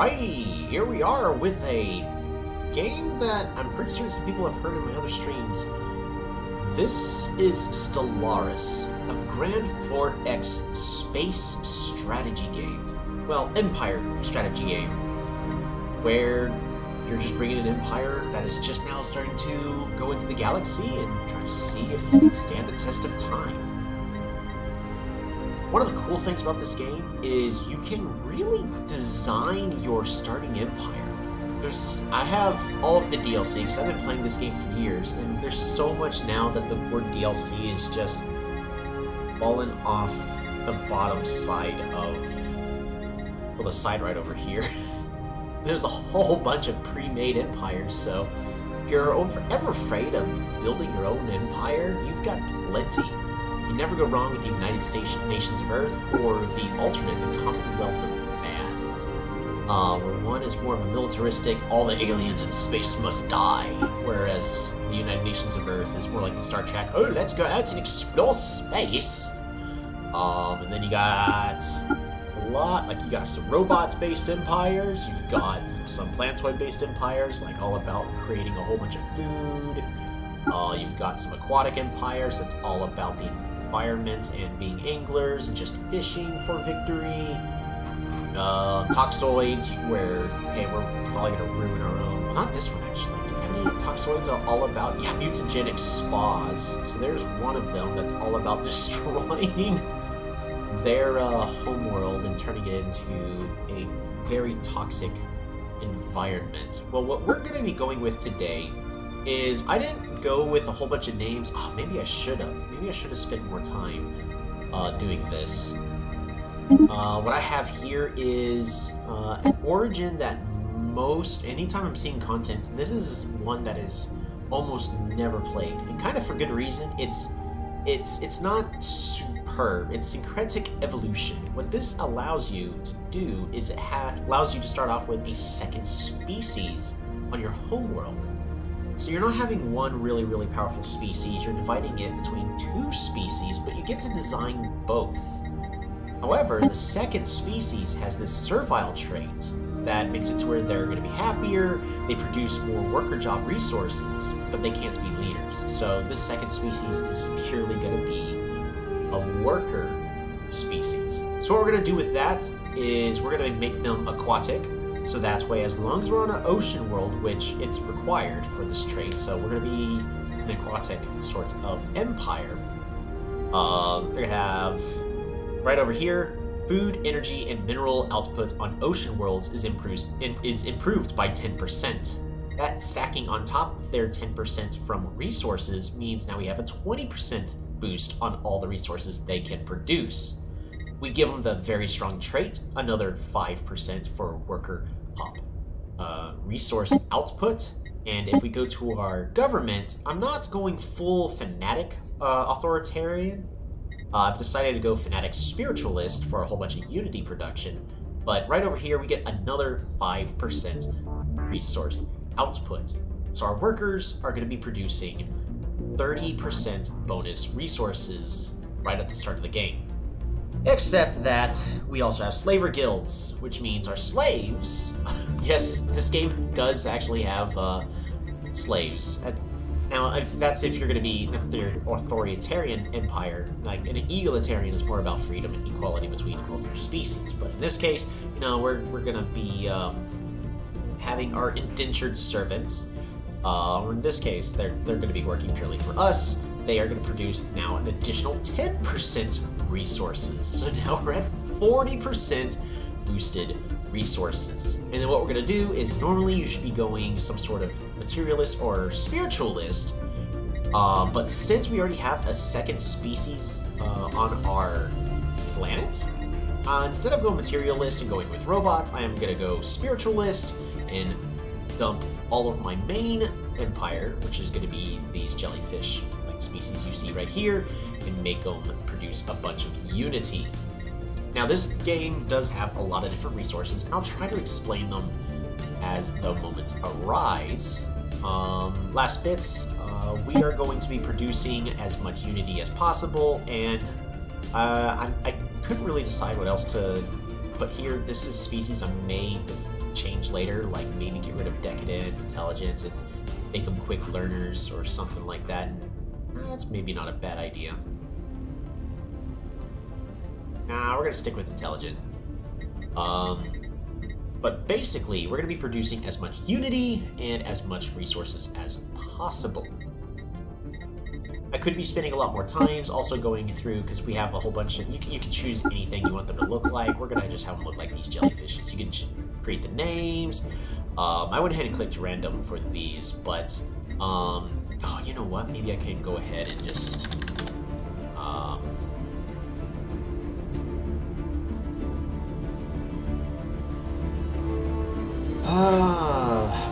Alrighty, here we are with a game that I'm pretty certain some people have heard in my other streams. This is Stellaris, a Grand Fort X space strategy game. Well, Empire strategy game, where you're just bringing an empire that is just now starting to go into the galaxy and try to see if you can stand the test of time. One of the cool things about this game is you can really design your starting empire. I have all of the DLC because I've been playing this game for years, and there's so much now that the word DLC is just fallen off the bottom side of, well, the side right over here. There's a whole bunch of pre-made empires, so if you're ever afraid of building your own empire, you've got plenty. You never go wrong with the United Nations of Earth, or the alternate, the Commonwealth of Man. Where one is more of a militaristic, all the aliens in space must die, whereas the United Nations of Earth is more like the Star Trek, oh, let's go out and explore space. And then you got a lot, like you got some robots-based empires, you've got some planetoid-based empires, like all about creating a whole bunch of food. You've got some aquatic empires that's all about the environment and being anglers and just fishing for victory. Toxoids, where, hey, we're probably going to ruin our own. Well, not this one, actually. And the toxoids are all about, yeah, mutagenic spas. So there's one of them that's all about destroying their homeworld and turning it into a very toxic environment. Well, what we're going to be going with today is, I didn't go with a whole bunch of names. Oh, maybe I should have. Maybe I should have spent more time doing this. What I have here is an origin that anytime I'm seeing content, this is one that is almost never played, and kind of for good reason. It's not superb. It's syncretic evolution. What this allows you to do is it allows you to start off with a second species on your homeworld. So you're not having one really, really powerful species, you're dividing it between two species, but you get to design both. However, the second species has this servile trait that makes it to where they're going to be happier, they produce more worker job resources, but they can't be leaders. So this second species is purely going to be a worker species. So what we're going to do with that is we're going to make them aquatic. So that's why, as long as we're on an ocean world, which it's required for this trait, so we're going to be an aquatic sort of empire. We're going to have, right over here, food, energy, and mineral output on ocean worlds is improved by 10%. That stacking on top of their 10% from resources means now we have a 20% boost on all the resources they can produce. We give them the very strong trait, another 5% for worker pop resource output. And if we go to our government, I'm not going full fanatic authoritarian. I've decided to go fanatic spiritualist for a whole bunch of unity production. But right over here, we get another 5% resource output. So our workers are going to be producing 30% bonus resources right at the start of the game. Except that we also have slaver guilds, which means our slaves... Yes, this game does actually have slaves. Now, that's if you're going to be an authoritarian empire. Like, an egalitarian is more about freedom and equality between all of your species. But in this case, you know, we're going to be having our indentured servants. Or in this case, they're going to be working purely for us. They are going to produce now an additional 10% resources. So now we're at 40% boosted resources. And then what we're going to do is, normally you should be going some sort of materialist or spiritualist, but since we already have a second species on our planet, instead of going materialist and going with robots, I am going to go spiritualist and dump all of my main empire, which is going to be these jellyfish species you see right here, and make them produce a bunch of unity. Now, this game does have a lot of different resources, and I'll try to explain them as the moments arise. Last bits, we are going to be producing as much unity as possible, and I couldn't really decide what else to put here. This is species I may change later, like maybe get rid of decadence, intelligence, and make them quick learners or something like that. That's maybe not a bad idea. Nah, we're gonna stick with intelligent. But basically, we're gonna be producing as much unity and as much resources as possible. I could be spending a lot more times also going through, because we have a whole bunch of, you can choose anything you want them to look like. We're gonna just have them look like these jellyfishes. You can create the names. I went ahead and clicked random for these, but oh, you know what? Maybe I could go ahead and just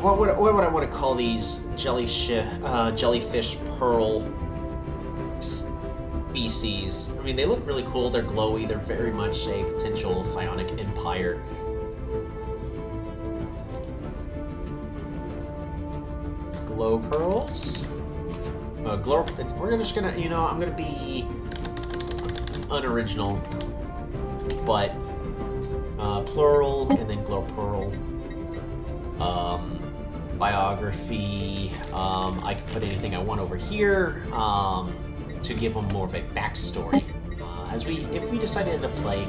what would I want to call these jellyfish pearl species? I mean, they look really cool. They're glowy. They're very much a potential psionic empire. Glowpearls. We're just gonna, you know, I'm gonna be unoriginal, but plural and then Glowpearl. Biography. I can put anything I want over here to give them more of a backstory. If we decide to end up playing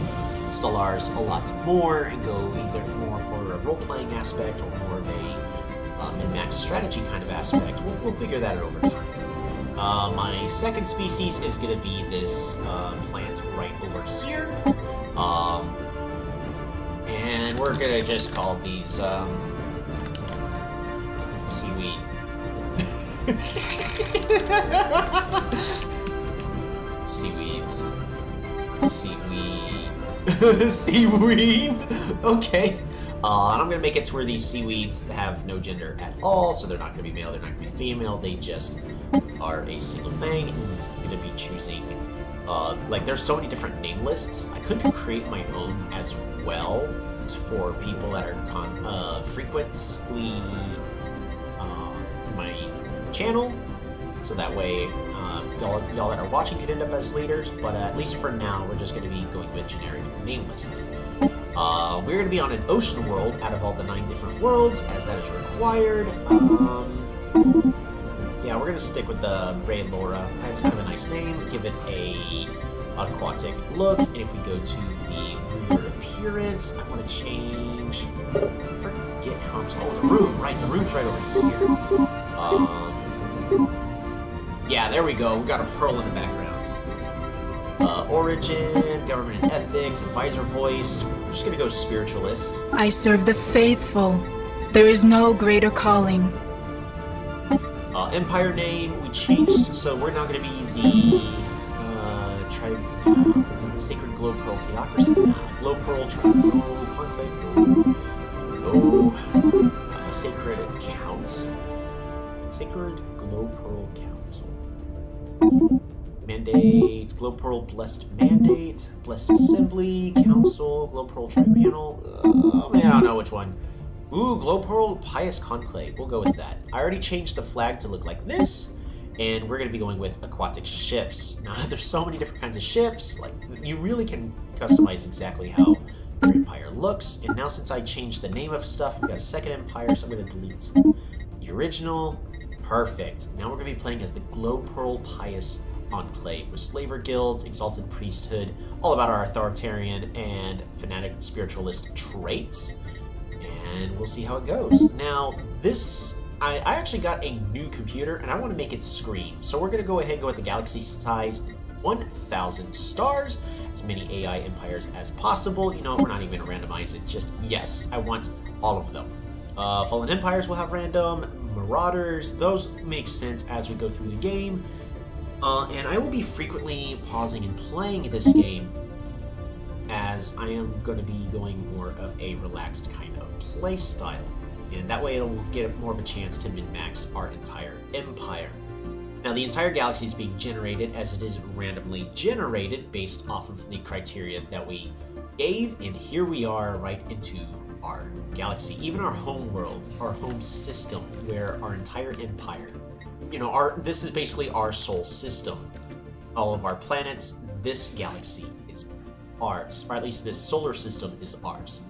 Stellaris a lot more and go either more for a role-playing aspect or more of a min-max strategy kind of aspect, we'll figure that out over time. My second species is going to be this plant right over here. And we're going to just call these seaweed. Seaweeds. Seaweed. Seaweed! Okay. And I'm going to make it to where these seaweeds have no gender at all, so they're not going to be male, they're not going to be female, they just are a single thing, and I'm going to be choosing, like, there's so many different name lists. I could create my own as well. It's for people that are frequently my channel, so that way y'all that are watching could end up as leaders, but at least for now, we're just going to be going with generic name lists. We're going to be on an ocean world out of all the 9 different worlds, as that is required. Yeah, we're going to stick with the Ray Laura. That's kind of a nice name. Give it a aquatic look, and if we go to the ruler appearance, I want to change... Forget how I'm... Oh, the room, right? The room's right over here. Yeah, there we go. We got a pearl in the background. Origin, government and ethics, advisor voice. We're just gonna go spiritualist. I serve the faithful. There is no greater calling. Empire name, we changed, so we're now gonna be the Sacred Glowpearl Theocracy. Glowpearl Tribunal Conclave. No. Sacred Council. Sacred Glowpearl Council. Mandate, Glowpearl Blessed Mandate, Blessed Assembly, Council, Glowpearl Tribunal. Oh man, I don't know which one. Ooh, Glowpearl Pious Conclave. We'll go with that. I already changed the flag to look like this, and we're going to be going with aquatic ships. Now, there's so many different kinds of ships. Like, you really can customize exactly how your empire looks. And now, since I changed the name of stuff, we've got a second empire, so I'm going to delete the original. Perfect. Now we're going to be playing as the Glowpearl Pious Enclave with slaver guilds, exalted priesthood, all about our authoritarian and fanatic spiritualist traits, and we'll see how it goes. Now, this, I actually got a new computer, and I want to make it screen, so we're going to go ahead and go with the galaxy size 1,000 stars, as many AI empires as possible. You know, we're not even going to randomize it, just yes, I want all of them. Fallen empires will have random, marauders, those make sense as we go through the game. And I will be frequently pausing and playing this game, as I am going to be going more of a relaxed kind of play style. And that way it'll get more of a chance to min-max our entire empire. Now, the entire galaxy is being generated as it is randomly generated based off of the criteria that we gave, and here we are right into our galaxy, even our home world, our home system, where our entire empire, you know, this is basically our soul system. All of our planets, this galaxy is ours, or at least this solar system is ours.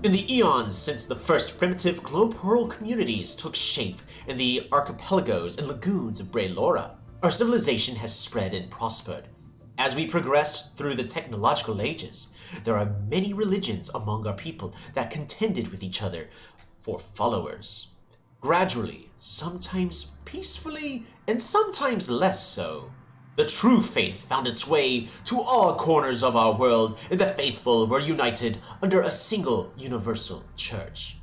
In the eons since the first primitive Glowpearl communities took shape in the archipelagos and lagoons of Braylora, our civilization has spread and prospered. As we progressed through the technological ages, there are many religions among our people that contended with each other for followers. Gradually, sometimes peacefully, and sometimes less so, the true faith found its way to all corners of our world, and the faithful were united under a single universal church.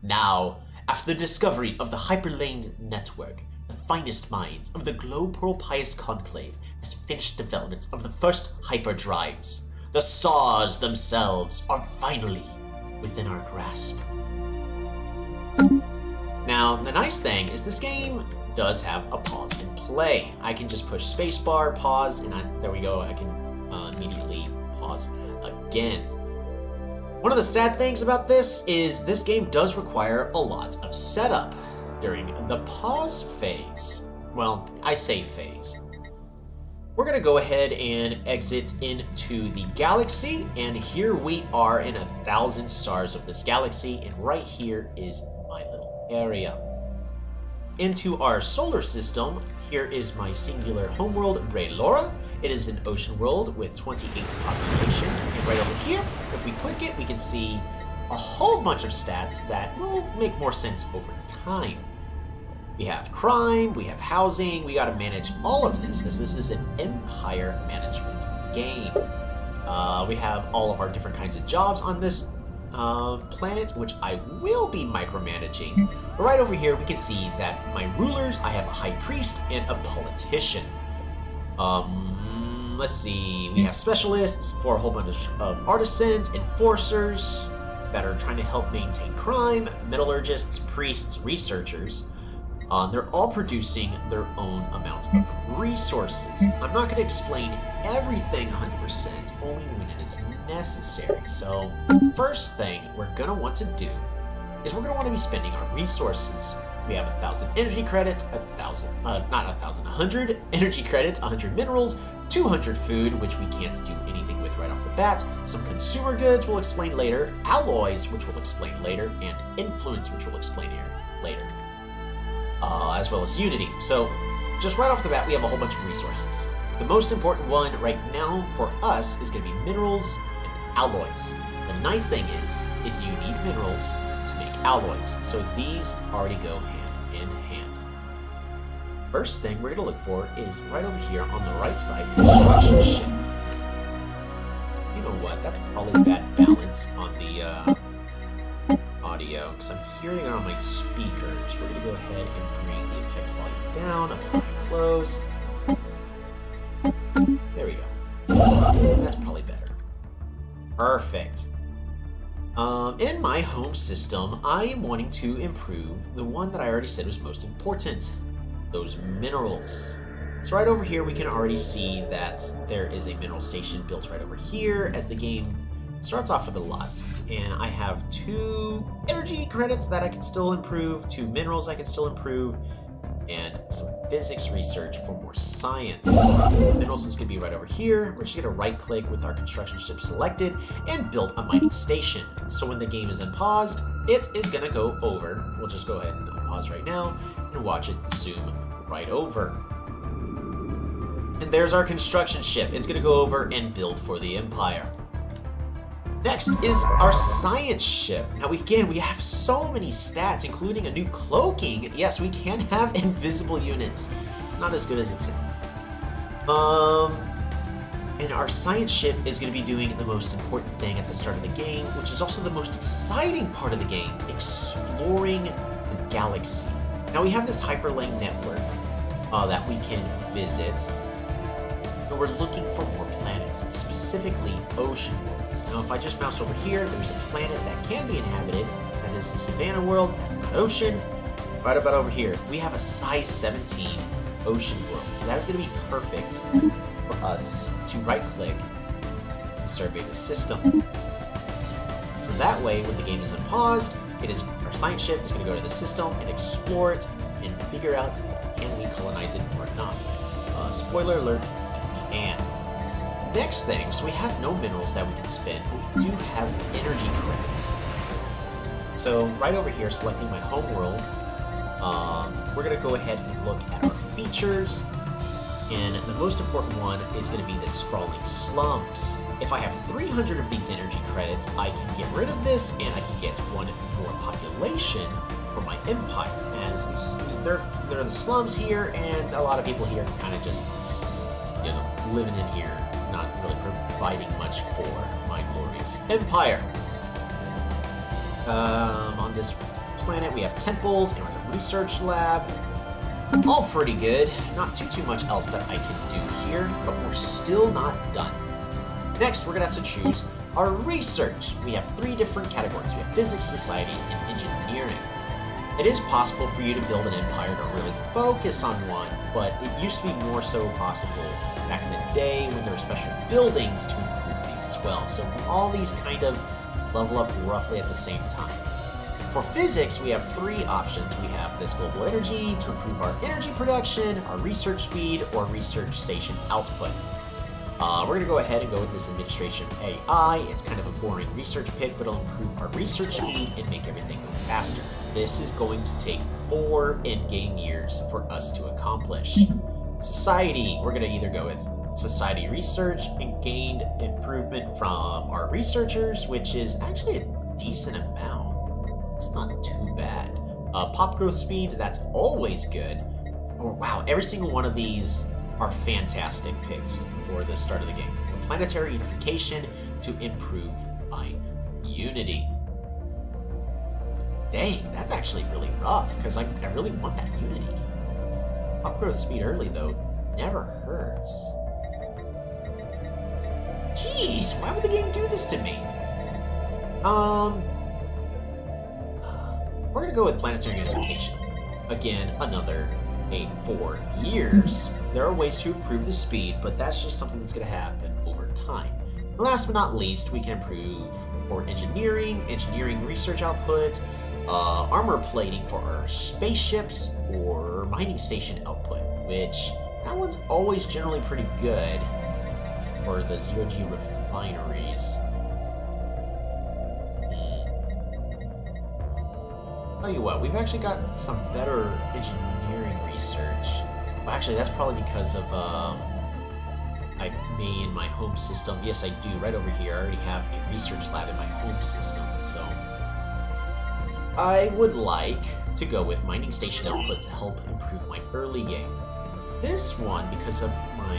Now, after the discovery of the Hyperlane Network, the finest minds of the Glowpearl Pious Conclave has finished development of the first hyperdrives. The stars themselves are finally within our grasp. Now, the nice thing is this game does have a pause and play. I can just push spacebar, pause, and there we go. I can immediately pause again. One of the sad things about this is this game does require a lot of setup during the pause phase. Well, I say phase. We're gonna go ahead and exit into the galaxy, and here we are in 1,000 stars of this galaxy, and right here is my little area. Into our solar system, here is my singular homeworld, Braylora. It is an ocean world with 28 population, and right over here, if we click it, we can see a whole bunch of stats that will make more sense over time. We have crime, we have housing, we gotta manage all of this. This is an empire management game. We have all of our different kinds of jobs on this planet, which I will be micromanaging. But right over here, we can see that my rulers, I have a high priest and a politician. Let's see, we have specialists for a whole bunch of artisans, enforcers that are trying to help maintain crime, metallurgists, priests, researchers. They're all producing their own amount of resources. I'm not going to explain everything 100%, only when it is necessary. So, first thing we're going to want to do is we're going to want to be spending our resources. We have 1,000 energy credits, 100 energy credits, 100 minerals, 200 food, which we can't do anything with right off the bat, some consumer goods we'll explain later, alloys, which we'll explain later, and influence, which we'll explain later. As well as unity. So, just right off the bat, we have a whole bunch of resources. The most important one right now for us is going to be minerals and alloys. The nice thing is you need minerals to make alloys. So these already go hand in hand. First thing we're going to look for is right over here on the right side, construction ship. You know what? That's probably bad balance on the audio, because I'm hearing it on my speakers. We're going to go ahead and bring the effect volume down, apply close. There we go. That's probably better. Perfect. In my home system, I am wanting to improve the one that I already said was most important, those minerals. So right over here, we can already see that there is a mineral station built right over here as the game starts off with a lot, and I have 2 energy credits that I can still improve, 2 minerals I can still improve, and some physics research for more science. Minerals is going to be right over here. We're just going to right click with our construction ship selected and build a mining station. So when the game is unpaused, it is going to go over. We'll just go ahead and unpause right now and watch it zoom right over. And there's our construction ship. It's going to go over and build for the Empire. Next is our science ship. Now again, we have so many stats, including a new cloaking. Yes, we can have invisible units. It's not as good as it sounds. And our science ship is going to be doing the most important thing at the start of the game, which is also the most exciting part of the game, exploring the galaxy. Now we have this hyperlane network that we can visit. And we're looking for more planets, specifically ocean worlds. Now if I just mouse over here, there's a planet that can be inhabited. That is the Savannah world, that's not ocean. Right about over here, we have a size 17 ocean world. So that is going to be perfect for us to right click and survey the system. So that way, when the game is unpaused, our science ship is going to go to the system and explore it and figure out, can we colonize it or not. Spoiler alert, we can. Next thing, so we have no minerals that we can spend, but we do have energy credits. So right over here, selecting my home world, we're going to go ahead and look at our features. And the most important one is going to be the sprawling slums. If I have 300 of these energy credits, I can get rid of this, and I can get one more population for my empire. As there are the slums here, and a lot of people here kind of just, you know, living in here, not really providing much for my glorious empire. On this planet, we have temples and a research lab. All pretty good. Not too much else that I can do here, but we're still not done. Next, we're gonna have to choose our research. We have 3 different categories. We have physics, society, and engineering. It is possible for you to build an empire to really focus on one, but it used to be more so possible back in the day when there were special buildings to improve these as well. So all these kind of level up roughly at the same time. For physics, we have 3 options. We have this global energy to improve our energy production, our research speed, or research station output. We're going to go ahead and go with this administration AI. It's kind of a boring research pick, but it'll improve our research speed and make everything move faster. This is going to take 4 in-game years for us to accomplish. Society, we're going to either go with society research and gained improvement from our researchers, which is actually a decent amount. It's not too bad. Pop growth speed, that's always good. Oh, wow, every single one of these are fantastic picks for the start of the game. Planetary unification to improve my unity. Dang, that's actually really rough, because I really want that unity. Pop growth speed early, though, never hurts. Jeez, why would the game do this to me? We're gonna go with planetary unification. Again, another 4 years. There are ways to improve the speed, but that's just something that's gonna happen over time. And last but not least, we can improve for engineering research output, armor plating for our spaceships, or mining station output, which that one's always generally pretty good for the 0G refineries. Tell you what, we've actually got some better engineering research. Well, actually, that's probably because of I've made in my home system. Yes, I do. Right over here, I already have a research lab in my home system. So I would like to go with mining station output to help improve my early game. And this one, because of my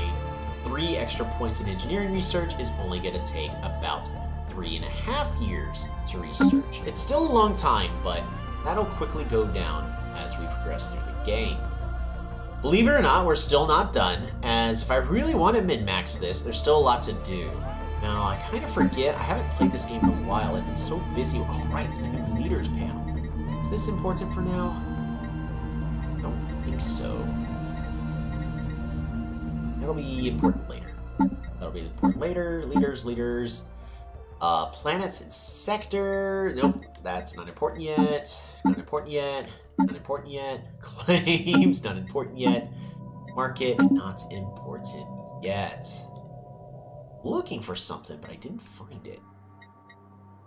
3 extra points in engineering research, is only going to take about 3.5 years to research. It's still a long time, but that'll quickly go down as we progress through the game. Believe it or not, we're still not done, as if I really want to min-max this, there's still a lot to do. Now, I kind of forget, I haven't played this game in a while, I've been so busy. Oh right, the new leaders panel. Is this important for now? I don't think so. That'll be important later. That'll be important later. Leaders. Planets and sector. Nope, that's not important yet. Not important yet. Not important yet. Claims, not important yet. Market, not important yet. Looking for something, but I didn't find it.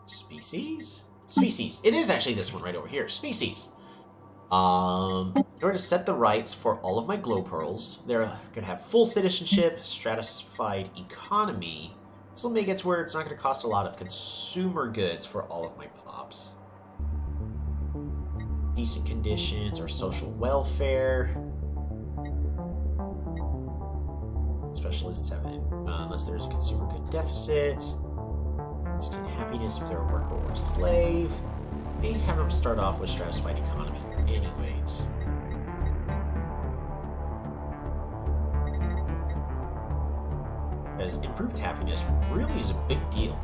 Species? Species. It is actually this one right over here. Species. In order to set the rights for all of my Glowpearls, they're going to have full citizenship, stratified economy. This will make it to where it's not going to cost a lot of consumer goods for all of my pops. Decent conditions or social welfare. Specialists have it, unless there's a consumer good deficit. Instant happiness if they're a worker or a slave. They'd have them start off with stratified economy anyways. Because improved happiness really is a big deal.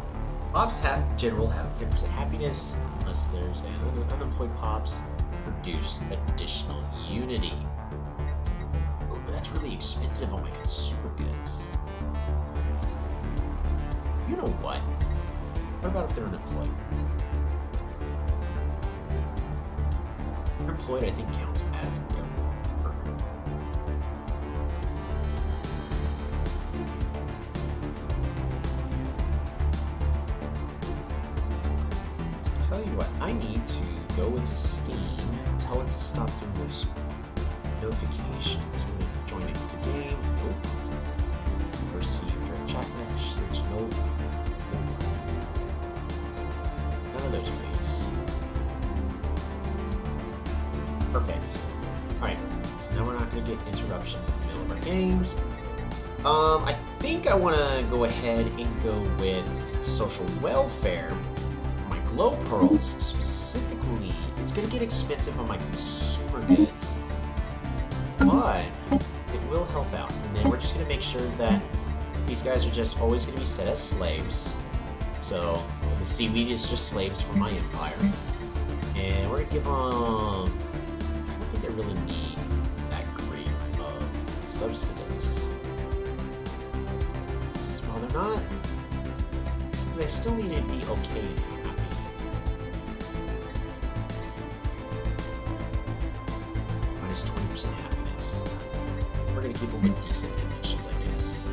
Pops in general have 10% happiness, unless there's unemployed pops, produce additional unity. Oh, but that's really expensive on my consumer goods. You know what? What about if they're unemployed? Unemployed, I think, counts as a worker. tell you what, I need to go into Steam, tell it to stop doing those notifications when it join it into game. Nope. Received your chat message. Nope. Nope. None of those, please. Perfect. Alright, so now we're not going to get interruptions in the middle of our games. I think I want to go ahead and go with social welfare. My Glowpearls specifically, it's going to get expensive on my consumer goods, but it will help out. And then we're just going to make sure that these guys are just always going to be set as slaves. So the seaweed is just slaves for my empire. And we're going to give them... I don't think they really need that great of subsistence. Well, they're not... They still need to be okay to be happy. Minus 20% happiness. We're going to keep them with decent conditions, I guess.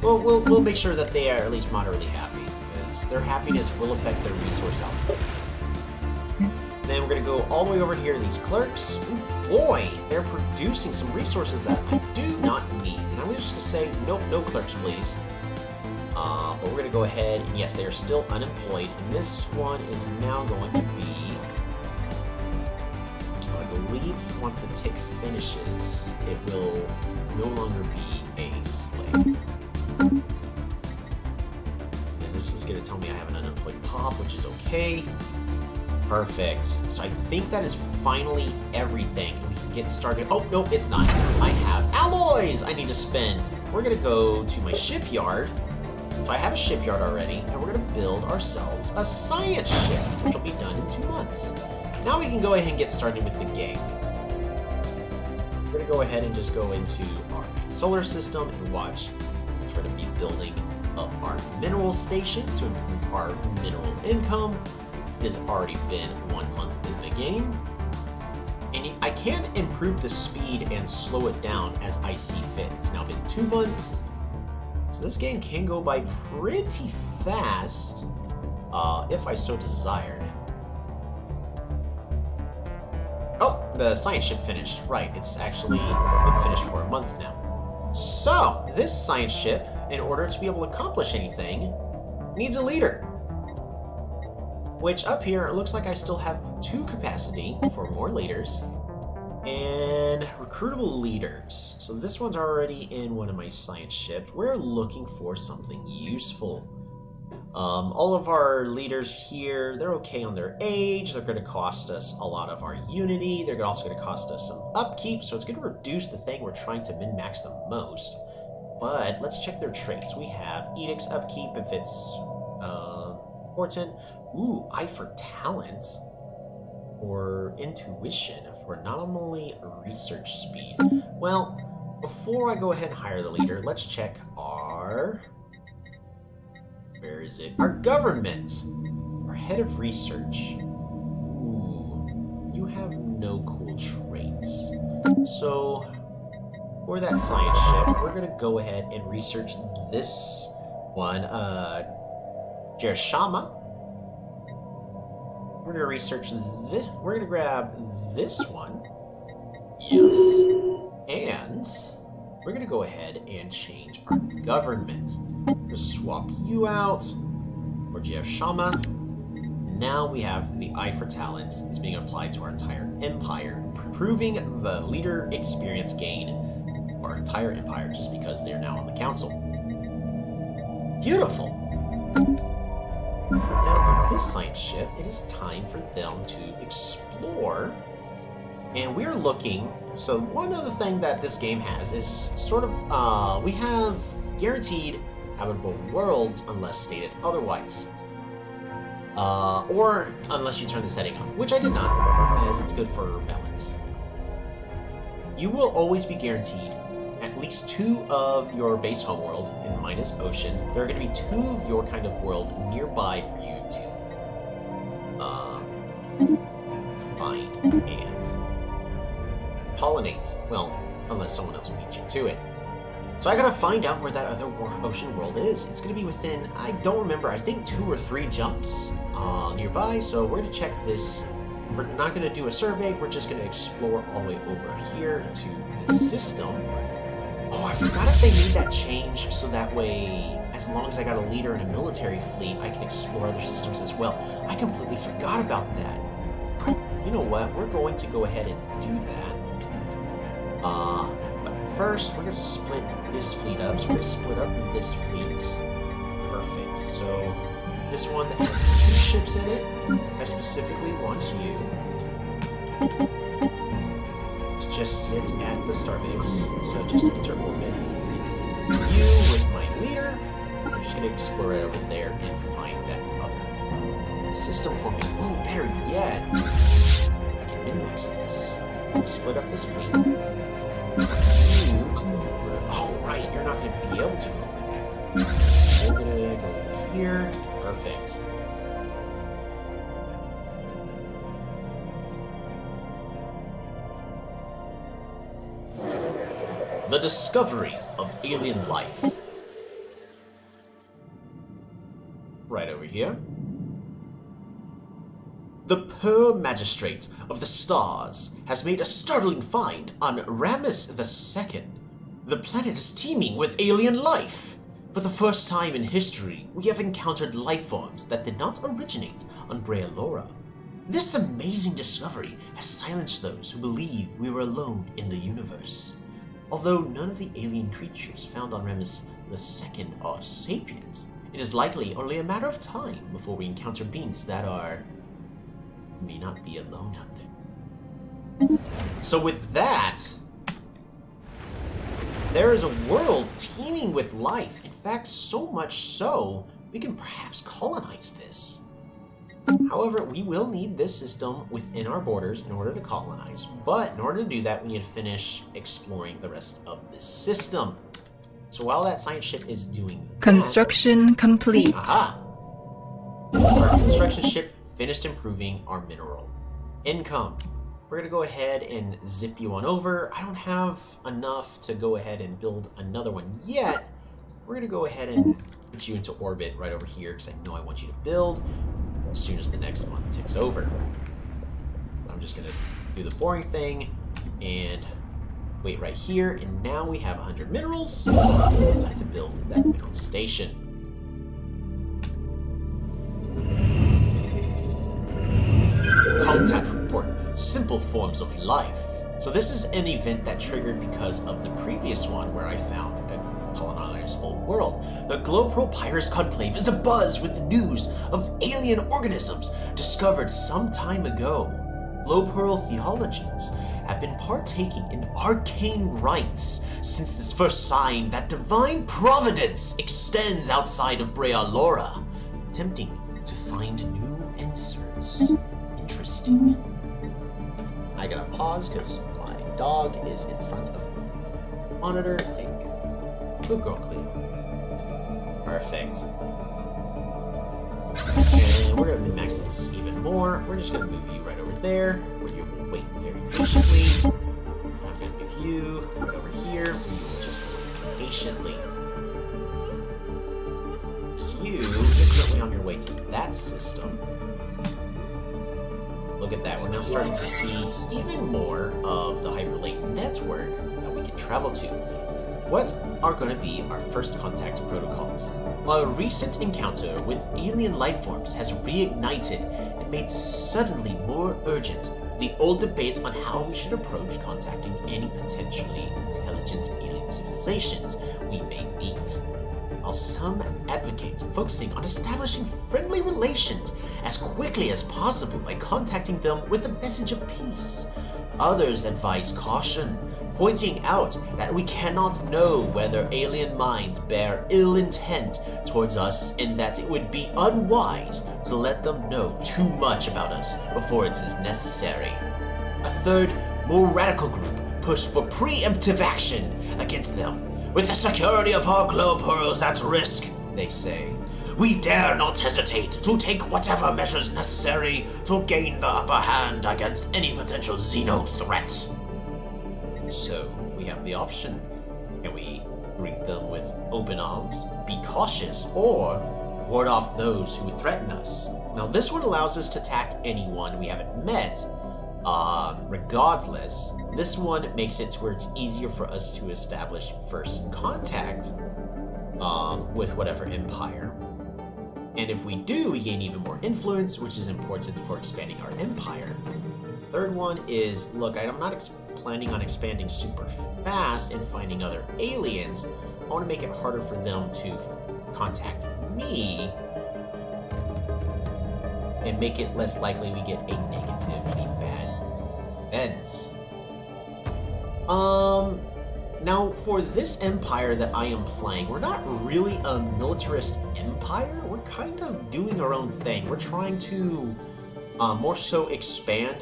Well, we'll make sure that they are at least moderately happy, because their happiness will affect their resource output. Then we're going to go all the way over here to these clerks. Ooh, boy, they're producing some resources that I do not need. And I'm just going to say, nope, no clerks, please. But we're going to go ahead, and yes, they are still unemployed. And this one is now going to be... I believe once the tick finishes, it will no longer be a slave. And this is going to tell me I have an unemployed pop, which is okay. Perfect. So I think that is finally everything. We can get started. Oh, no, it's not. I have alloys I need to spend. We're going to go to my shipyard. So I have a shipyard already, and we're going to build ourselves a science ship, which will be done in 2 months. Now we can go ahead and get started with the game. We're going to go ahead and just go into our solar system and watch. We're going to be building up our mineral station to improve our mineral income. It has already been 1 month in the game. And I can't improve the speed and slow it down as I see fit. It's now been 2 months. So this game can go by pretty fast, if I so desired. Oh, the science ship finished. Right, it's actually been finished for a month now. So, this science ship, in order to be able to accomplish anything, needs a leader. Which up here, it looks like I still have 2 capacity for more leaders. And recruitable leaders. So this one's already in one of my science ships. We're looking for something useful. All of our leaders here, they're okay on their age. They're going to cost us a lot of our unity. They're also going to cost us some upkeep. So it's going to reduce the thing we're trying to min-max the most. But let's check their traits. We have Edict's upkeep if it's important. Ooh, Eye for Talent. Or intuition for not only research speed. Well, before I go ahead and hire the leader, let's check our... Where is it? Our government! Our head of research. Ooh, you have no cool traits. So, for that science ship, we're going to go ahead and research this one. Jershama. We're going to research this. We're going to grab this one. Yes. And we're going to go ahead and change our government. Just swap you out. Or Shama. Now we have the Eye for Talent. It's being applied to our entire empire, improving the leader experience gain of our entire empire just because they're now on the council. Beautiful. Now for this science ship, it is time for them to explore. And we're looking, so one other thing that this game has is sort of, we have guaranteed habitable worlds unless stated otherwise. Or unless you turn the setting off, which I did not, as it's good for balance. You will always be guaranteed at least 2 of your base homeworld, and minus ocean. There are going to be 2 of your kind of world nearby for you to find and pollinate. Well, unless someone else beats you to it. So I gotta find out where that other ocean world is. It's gonna be within, I don't remember, I think 2 or 3 jumps nearby. So we're gonna check this. We're not gonna do a survey, we're just gonna explore all the way over here to the system. Oh, I forgot if they made that change so that way, as long as I got a leader in a military fleet, I can explore other systems as well. I completely forgot about that. You know what? We're going to go ahead and do that. But first, we're going to split this fleet up. So we're going to split up this fleet. Perfect. So this one that has 2 ships in it, I specifically want you to just sit at the starbase. So just enter orbit. You with my leader. I'm just going to explore it over there and find that other system for me. Oh, better yet, I can min-max this. Split up this fleet. You to go over. Oh, right, you're not going to be able to go over there. We're going to go over here. Perfect. The discovery of alien life. Right over here. The Pearl Magistrate of the Stars has made a startling find on Rammus II. The planet is teeming with alien life. For the first time in history, we have encountered life forms that did not originate on Brealora. This amazing discovery has silenced those who believe we were alone in the universe. Although none of the alien creatures found on Rammus II are sapient, it is likely only a matter of time before we encounter beings that may not be alone out there. So with that, there is a world teeming with life. In fact, so much so, we can perhaps colonize this. However, we will need this system within our borders in order to colonize. But in order to do that, we need to finish exploring the rest of this system. So while that science ship is doing that, Construction complete. aha! Our construction ship finished improving our mineral income. We're gonna go ahead and zip you on over. I don't have enough to go ahead and build another one yet. We're gonna go ahead and put you into orbit right over here because I know I want you to build as soon as the next month ticks over. I'm just gonna do the boring thing and wait right here, and now we have 100 minerals. Time to build that mineral station. Contact report. Simple forms of life. So this is an event that triggered because of the previous one where I found a colonized old world. The Glowpearls Conclave is abuzz with the news of alien organisms discovered some time ago. Glowpearl theologians have been partaking in arcane rites since this first sign that divine providence extends outside of Brealora, attempting to find new answers. Interesting. I gotta pause because my dog is in front of the monitor. There you go. Good girl, Cleo. Perfect. And we're gonna min-max this even more. We're just gonna move you right over there, where you will wait very patiently. I'm gonna move you right over here, where you will just wait patiently. So you're currently on your way to that system. Look at that, we're now starting to see even more of the Hyperlink network that we can travel to. What are going to be our first contact protocols? A recent encounter with alien life forms has reignited and made suddenly more urgent the old debate on how we should approach contacting any potentially intelligent alien civilizations we may meet. While some advocate focusing on establishing friendly relations as quickly as possible by contacting them with a message of peace, others advise caution, pointing out that we cannot know whether alien minds bear ill intent towards us and that it would be unwise to let them know too much about us before it is necessary. A third, more radical group pushed for preemptive action against them. With the security of our Glowpearls at risk, they say, we dare not hesitate to take whatever measures necessary to gain the upper hand against any potential Xeno threat. So, we have the option. Can we bring them with open arms, be cautious, or ward off those who would threaten us. Now this one allows us to attack anyone we haven't met, regardless. This one makes it to where it's easier for us to establish first contact with whatever empire. And if we do, we gain even more influence, which is important for expanding our empire. Third one is, look, I'm not planning on expanding super fast and finding other aliens. I want to make it harder for them to contact me and make it less likely we get a negatively bad event. Now for this empire that I am playing, we're not really a militarist empire. We're kind of doing our own thing. We're trying to more so expand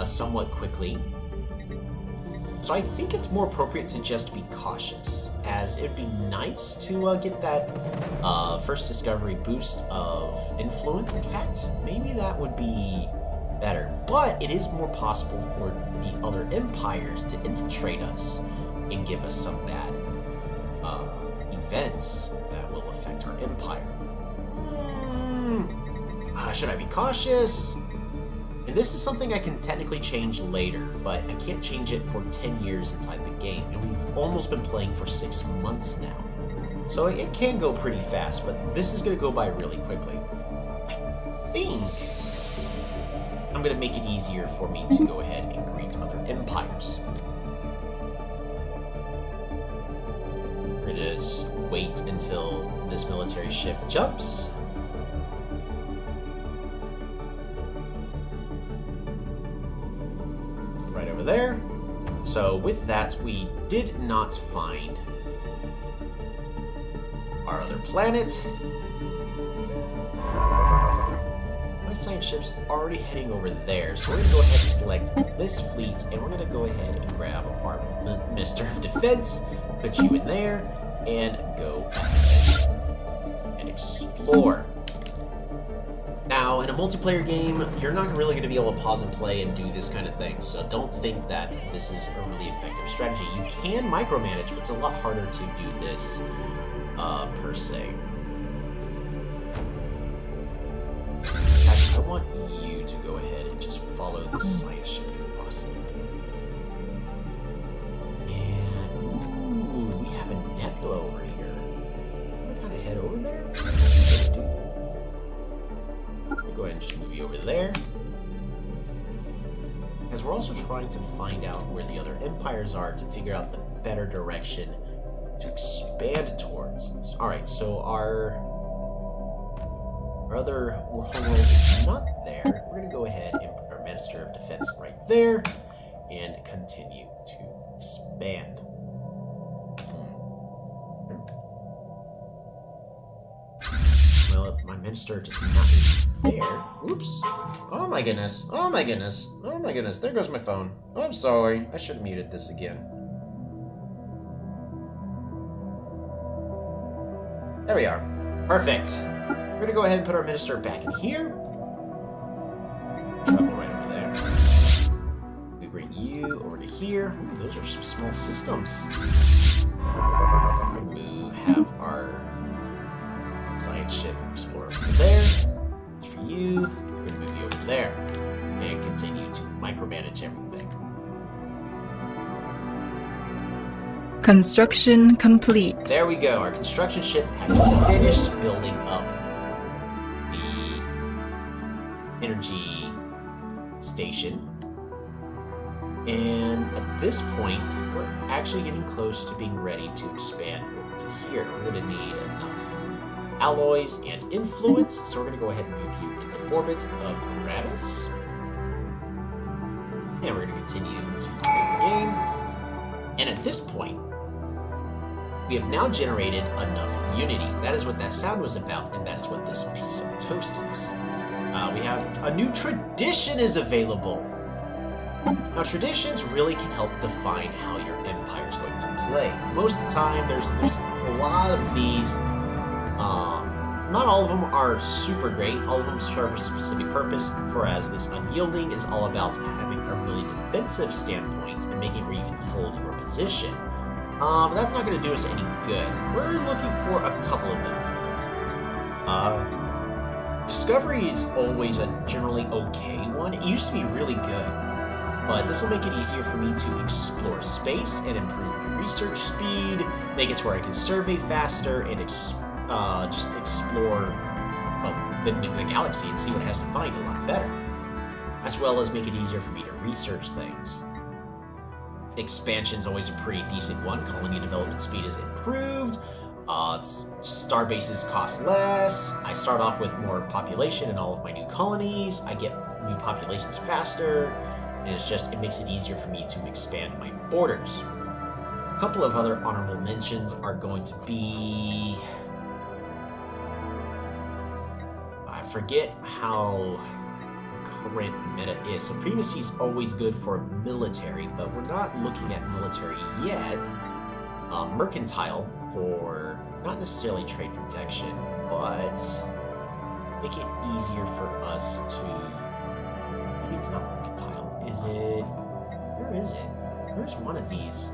somewhat quickly. So I think it's more appropriate to just be cautious, as it'd be nice to get that first discovery boost of influence. In fact, maybe that would be better. But it is more possible for the other empires to infiltrate us and give us some bad events that will affect our empire. Should I be cautious? And this is something I can technically change later, but I can't change it for 10 years inside the game, and we've almost been playing for 6 months now. So it can go pretty fast, but this is going to go by really quickly. I think I'm going to make it easier for me to go ahead and greet other empires. We're going to just wait until this military ship jumps. Right over there. So with that, we did not find our other planet. My science ship's already heading over there, so we're going to go ahead and select this fleet, and we're going to go ahead and grab our Minister of Defense, put you in there, and go ahead and explore. Now, in a multiplayer game, you're not really going to be able to pause and play and do this kind of thing, so don't think that this is a really effective strategy. You can micromanage, but it's a lot harder to do this, per se. I want you to go ahead and just follow this science ship if possible. And, ooh, we have a nebula over here. I'm gonna kind of head over there. Go ahead and just move you over there. As we're also trying to find out where the other empires are to figure out the better direction to expand towards. Alright, so our other homeworld is not there. We're going to go ahead and put our Minister of Defense right there and continue to expand. Well, my Minister just not there. Oops. Oh my goodness. Oh my goodness. Oh my goodness. There goes my phone. Oh, I'm sorry. I should have muted this again. There we are. Perfect. We're going to go ahead and put our Minister back in here. Travel right over there. We bring you over to here. Ooh, those are some small systems. Have our science ship explore over there. That's for you. We're going to move you over there. And continue to micromanage everything. Construction complete. There we go. Our construction ship has finished building up the energy station. And at this point, we're actually getting close to being ready to expand over to here. We're going to need enough alloys and influence, so we're going to go ahead and move you into orbit of Uranus. And we're going to continue to play the game. And at this point, we have now generated enough unity. That is what that sound was about, and that is what this piece of toast is. We have a new tradition is available. Now, traditions really can help define how your empire is going to play. Most of the time, there's a lot of these. Not all of them are super great. All of them serve a specific purpose, whereas this unyielding is all about having a really defensive standpoint and making it where you can hold your position. That's not going to do us any good. We're looking for a couple of them. Discovery is always a generally okay one. It used to be really good, but this will make it easier for me to explore space and improve my research speed, make it to where I can survey faster and just explore the galaxy and see what it has to find a lot better, as well as make it easier for me to research things. Expansion's always a pretty decent one. Colony development speed is improved. Star bases cost less. I start off with more population in all of my new colonies. I get new populations faster, and it makes it easier for me to expand my borders. A couple of other honorable mentions are going to be... I forget how current meta is. Supremacy is always good for military, but we're not looking at military yet. Mercantile for not necessarily trade protection, but make it easier for us to... Maybe it's not mercantile. Is it... Where is it? Where's one of these?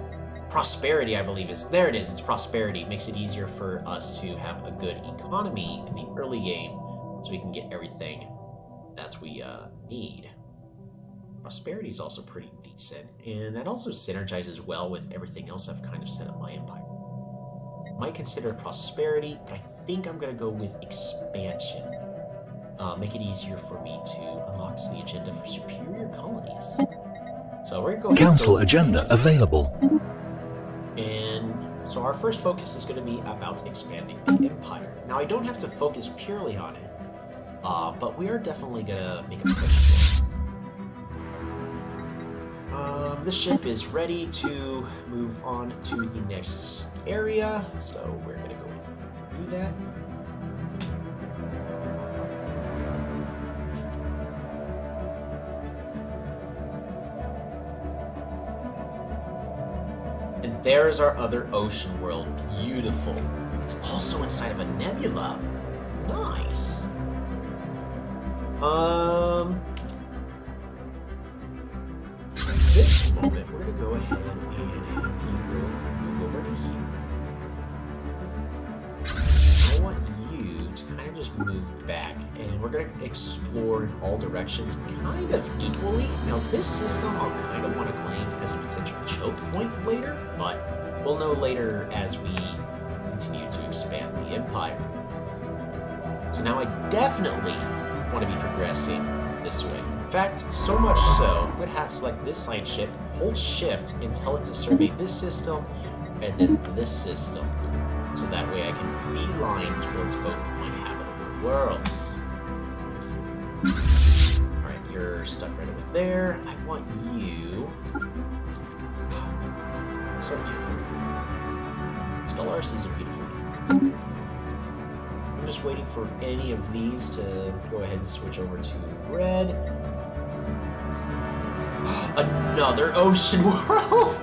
Prosperity, I believe is... There it is. It's prosperity. It makes it easier for us to have a good economy in the early game, so we can get everything that we need. Prosperity is also pretty decent, and that also synergizes well with everything else I've kind of set up my empire. Might consider prosperity, but I think I'm going to go with expansion. Make it easier for me to unlock the agenda for superior colonies. So we're going to go Council agenda available. And so our first focus is going to be about expanding the empire. Now I don't have to focus purely on it, but we are definitely going to make a push for it. This ship is ready to move on to the next area, so we're going to go and do that. And there's our other ocean world. Beautiful. It's also inside of a nebula. Nice. At this moment, we're going to go ahead and have you move over to here. I want you to kind of just move back, and we're going to explore in all directions kind of equally. Now, this system I'll kind of want to claim as a potential choke point later, but we'll know later as we continue to expand the empire. So now I definitely want to be progressing this way. In fact, so much so, I'm going to have to select this science ship, hold shift, and tell it to survey this system, and then this system. So that way I can beeline towards both of my habitable worlds. Alright, you're stuck right over there. I want you... It's so beautiful. Stellaris is a beautiful game. I'm just waiting for any of these to go ahead and switch over to red. Another ocean world!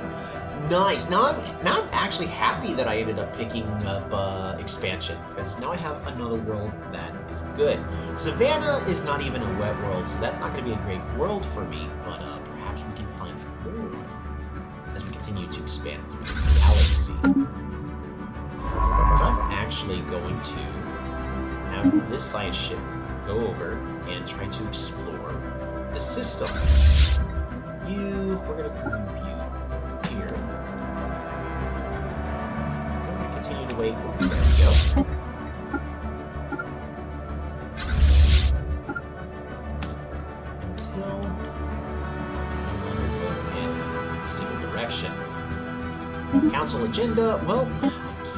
Nice! Now I'm actually happy that I ended up picking up expansion, because now I have another world that is good. Savannah is not even a wet world, so that's not going to be a great world for me, but perhaps we can find more as we continue to expand through the galaxy. So I'm actually going to have this science ship go over and try to explore the system. We're going to move you here. We're going to continue to wait. There we go. Until we go in a single direction. Council agenda, well, I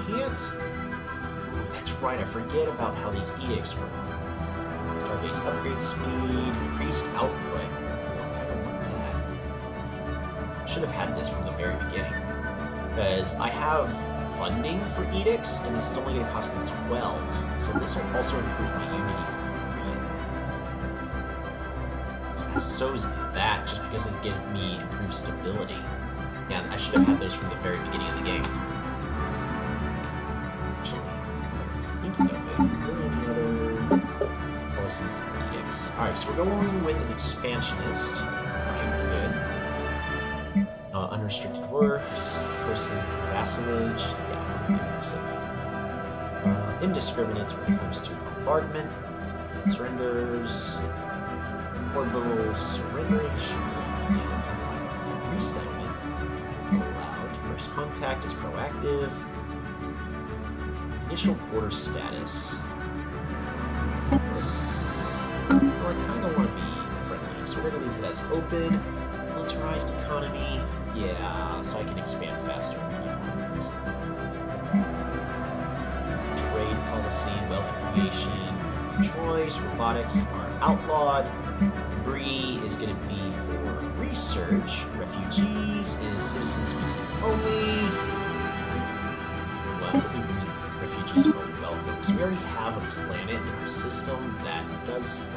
can't... Oh, that's right, I forget about how these edicts work. Starbase upgrade speed, increased output. Should have had this from the very beginning, because I have funding for edicts, and this is only going to cost me 12, so this will also improve my unity for free. So so's that, just because it gives me improved stability. Yeah, I should have had those from the very beginning of the game. Actually, I'm thinking of it. Are there any other policies and edicts? Alright, so we're going with an expansionist. Under unrestricted works, person vassalage, yeah, pretty impressive. Indiscriminate when it comes to bombardment, surrenders, orbital surrendering, resettlement, allowed. First contact is proactive. Initial border status. This, well, I kind of want to be friendly, so we're going to leave it as open. Militarized economy, yeah, so I can expand faster when we get more points. Trade policy, wealth creation, choice, robotics are outlawed. Debris is going to be for research. Refugees is citizen species only. Well, refugees are welcome. So we already have a planet in our system that does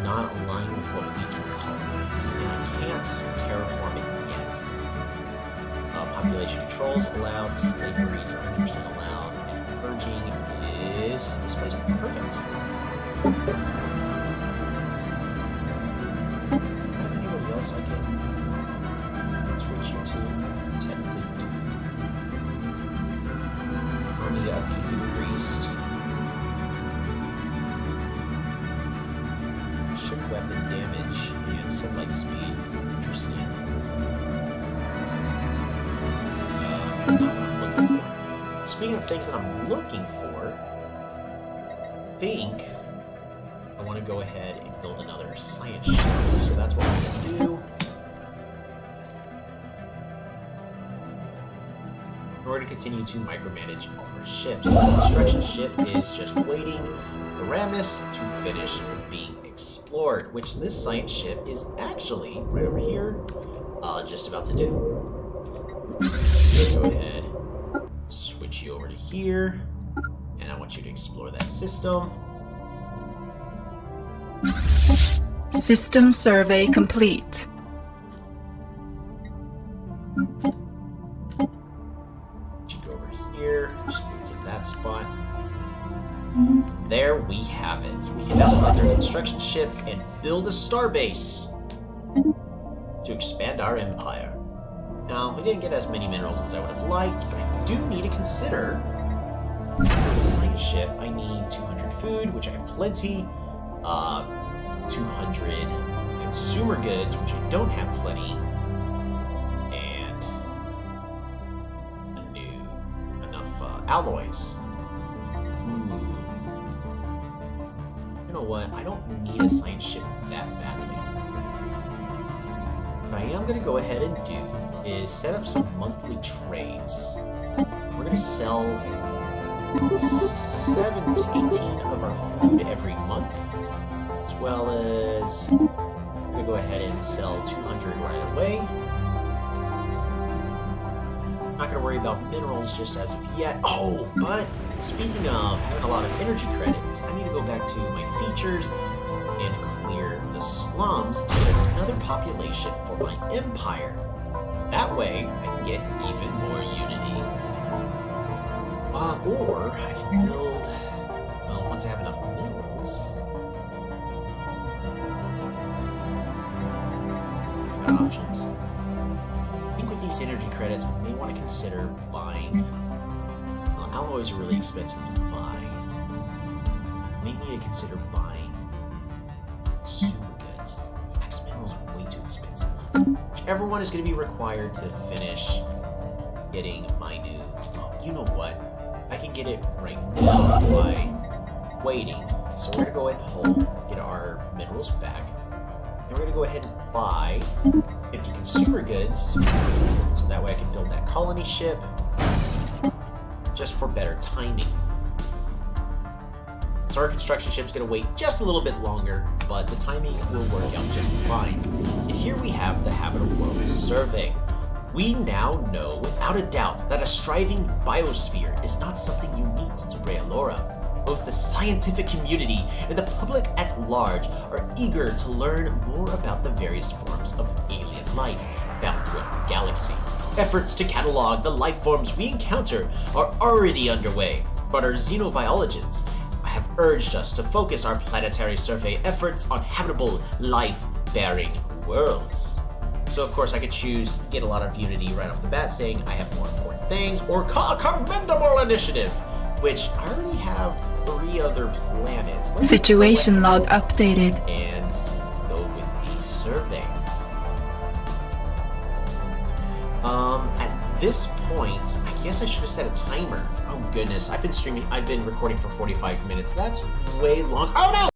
not align with what we can colonize, and we can't terraform it yet. Population controls allowed, slavery is 100% allowed, and purging is misplaced. Perfect. Have anybody else I can switch you to? Technically do. Army upkeep increased. Ship weapon damage and sunlight speed. Interesting. Not what I'm looking for. Speaking of things that I'm looking for, I think I want to go ahead and build another science ship. So that's what I'm going to do. In order to continue to micromanage core ships. The construction ship is just waiting for Ramus to finish being explored, which this science ship is actually right over here, just about to do. Go ahead, switch you over to here, and I want you to explore that system. System survey complete. You go over here, just move to that spot. There we have it. We can now select our construction ship and build a starbase to expand our empire. Now, we didn't get as many minerals as I would have liked, but I do need to consider for the science ship, I need 200 food, which I have plenty, 200 consumer goods, which I don't have plenty, and enough alloys. Ooh. You know what? I don't need a science ship that badly. What I am going to go ahead and do is set up some monthly trades. We're going to sell 7 to 18 of our food every month, as well as I'm going to go ahead and sell 200 right away. Not going to worry about minerals just as of yet. Oh, but speaking of having a lot of energy credits, I need to go back to my features and clear the slums to get another population for my empire. That way, I can get even more unity. Or I can build, well, once I have enough minerals, I've got options. I think with these energy credits, I may want to consider buying, alloys are really expensive to buy. May need to consider buying super goods. Max minerals are way too expensive. Whichever one is going to be required to finish getting my new, you know what? I can get it right now by waiting. So we're going to go ahead and hold, get our minerals back. And we're going to go ahead and buy 50 consumer goods, so that way I can build that colony ship, just for better timing. So our construction ship's going to wait just a little bit longer, but the timing will work out just fine. And here we have the Habitable World Survey. We now know without a doubt that a striving biosphere is not something unique to Realora. Both the scientific community and the public at large are eager to learn more about the various forms of alien life found throughout the galaxy. Efforts to catalog the life forms we encounter are already underway, but our xenobiologists have urged us to focus our planetary survey efforts on habitable, life-bearing worlds. So of course I could choose get a lot of unity right off the bat, saying I have more important things, or commendable initiative, which I already have 3 other planets. Let's Situation log updated. and go with the survey. At this point, I guess I should have set a timer. Oh goodness, I've been recording for 45 minutes. That's way long. Oh no!